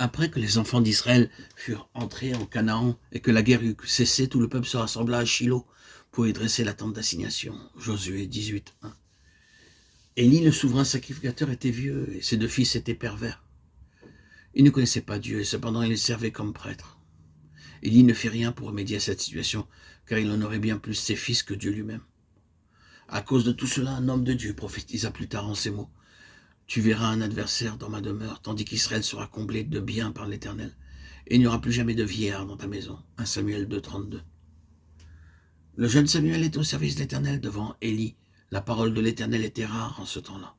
Après que les enfants d'Israël furent entrés en Canaan et que la guerre eut cessé, tout le peuple se rassembla à Shilo pour y dresser la tente d'assignation. Josué 18, 1. Élie, le souverain sacrificateur, était vieux et ses deux fils étaient pervers. Ils ne connaissaient pas Dieu et cependant ils servaient comme prêtres. Élie ne fit rien pour remédier à cette situation, car il honorait bien plus ses fils que Dieu lui-même. À cause de tout cela, un homme de Dieu prophétisa plus tard en ces mots. Tu verras un adversaire dans ma demeure, tandis qu'Israël sera comblé de bien par l'Éternel. Et il n'y aura plus jamais de vieillard dans ta maison. 1 Samuel 2, 32. Le jeune Samuel était au service de l'Éternel devant Élie. La parole de l'Éternel était rare en ce temps-là.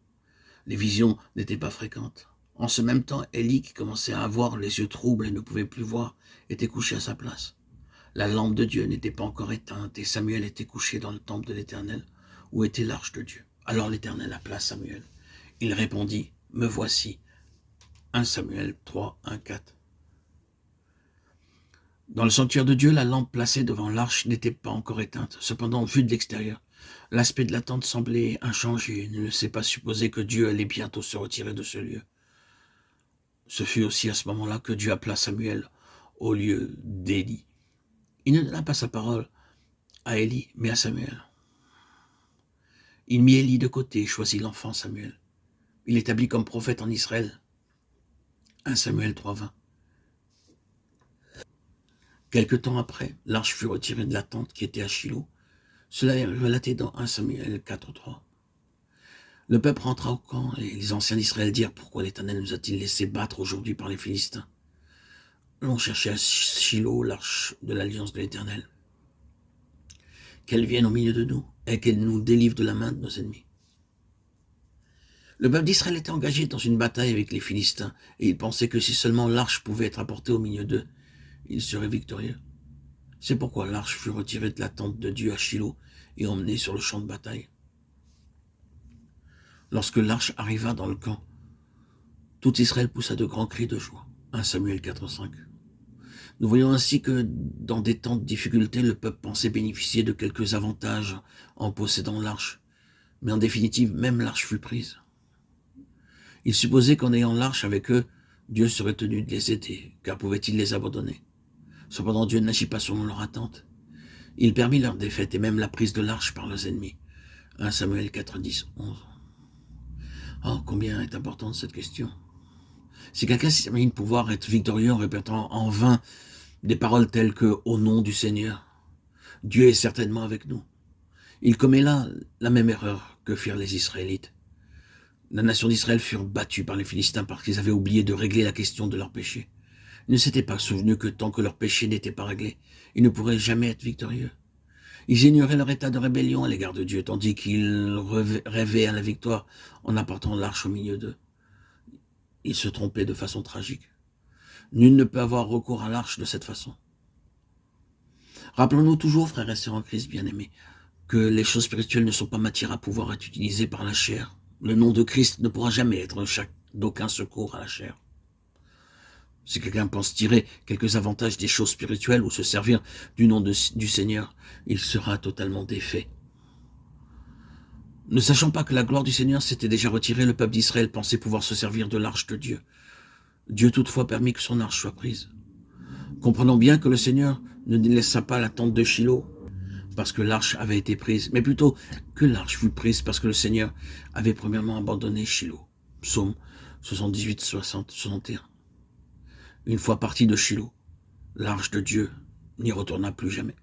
Les visions n'étaient pas fréquentes. En ce même temps, Élie, qui commençait à avoir les yeux troubles et ne pouvait plus voir, était couché à sa place. La lampe de Dieu n'était pas encore éteinte et Samuel était couché dans le temple de l'Éternel, où était l'arche de Dieu. Alors l'Éternel appela Samuel. Il répondit, « Me voici. » 1 Samuel 3, 1, 4. Dans le sanctuaire de Dieu, la lampe placée devant l'arche n'était pas encore éteinte. Cependant, vue de l'extérieur, l'aspect de la tente semblait inchangé. Il ne laissait pas supposer que Dieu allait bientôt se retirer de ce lieu. Ce fut aussi à ce moment-là que Dieu appela Samuel au lieu d'Élie. Il ne donna pas sa parole à Élie, mais à Samuel. Il mit Élie de côté et choisit l'enfant Samuel. Il l'établit comme prophète en Israël. 1 Samuel 3, 20. Quelque temps après, l'arche fut retirée de la tente qui était à Shilo. Cela est relaté dans 1 Samuel 4, 3. Le peuple rentra au camp et les anciens d'Israël dirent « Pourquoi l'Éternel nous a-t-il laissé battre aujourd'hui par les Philistins ?» L'on cherchait à Shilo l'arche de l'alliance de l'Éternel. Qu'elle vienne au milieu de nous et qu'elle nous délivre de la main de nos ennemis. Le peuple d'Israël était engagé dans une bataille avec les Philistins et il pensait que si seulement l'arche pouvait être apportée au milieu d'eux, il serait victorieux. C'est pourquoi l'arche fut retirée de la tente de Dieu à Shilo et emmenée sur le champ de bataille. Lorsque l'arche arriva dans le camp, tout Israël poussa de grands cris de joie. 1 Samuel 4, 5. Nous voyons ainsi que dans des temps de difficulté, le peuple pensait bénéficier de quelques avantages en possédant l'arche. Mais en définitive, même l'arche fut prise. Ils supposaient qu'en ayant l'arche avec eux, Dieu serait tenu de les aider, car pouvait-il les abandonner? Cependant, Dieu n'agit pas selon leur attente. Il permit leur défaite et même la prise de l'arche par leurs ennemis. 1 Samuel 4, 10, 11. Oh, combien est importante cette question. Si quelqu'un s'imagine pouvoir être victorieux en répétant en vain des paroles telles que « Au nom du Seigneur », Dieu est certainement avec nous. Il commet là la même erreur que firent les Israélites. La nation d'Israël furent battus par les Philistins parce qu'ils avaient oublié de régler la question de leur péché. Ils ne s'étaient pas souvenus que tant que leur péché n'était pas réglé, ils ne pourraient jamais être victorieux. Ils ignoraient leur état de rébellion à l'égard de Dieu, tandis qu'ils rêvaient à la victoire en apportant l'arche au milieu d'eux. Ils se trompaient de façon tragique. Nul ne peut avoir recours à l'arche de cette façon. Rappelons-nous toujours, frères et sœurs en Christ bien-aimés, que les choses spirituelles ne sont pas matière à pouvoir être utilisées par la chair. Le nom de Christ ne pourra jamais être d'aucun secours à la chair. Si quelqu'un pense tirer quelques avantages des choses spirituelles ou se servir du nom du Seigneur, il sera totalement défait. Ne sachant pas que la gloire du Seigneur s'était déjà retirée, le peuple d'Israël pensait pouvoir se servir de l'arche de Dieu. Dieu toutefois permit que son arche soit prise. Comprenons bien que le Seigneur ne laissa pas la tente de Shilo parce que l'arche avait été prise, mais plutôt que l'arche fut prise parce que le Seigneur avait premièrement abandonné Shilo. Psaume 78, 60, 61. Une fois parti de Shilo, l'arche de Dieu n'y retourna plus jamais.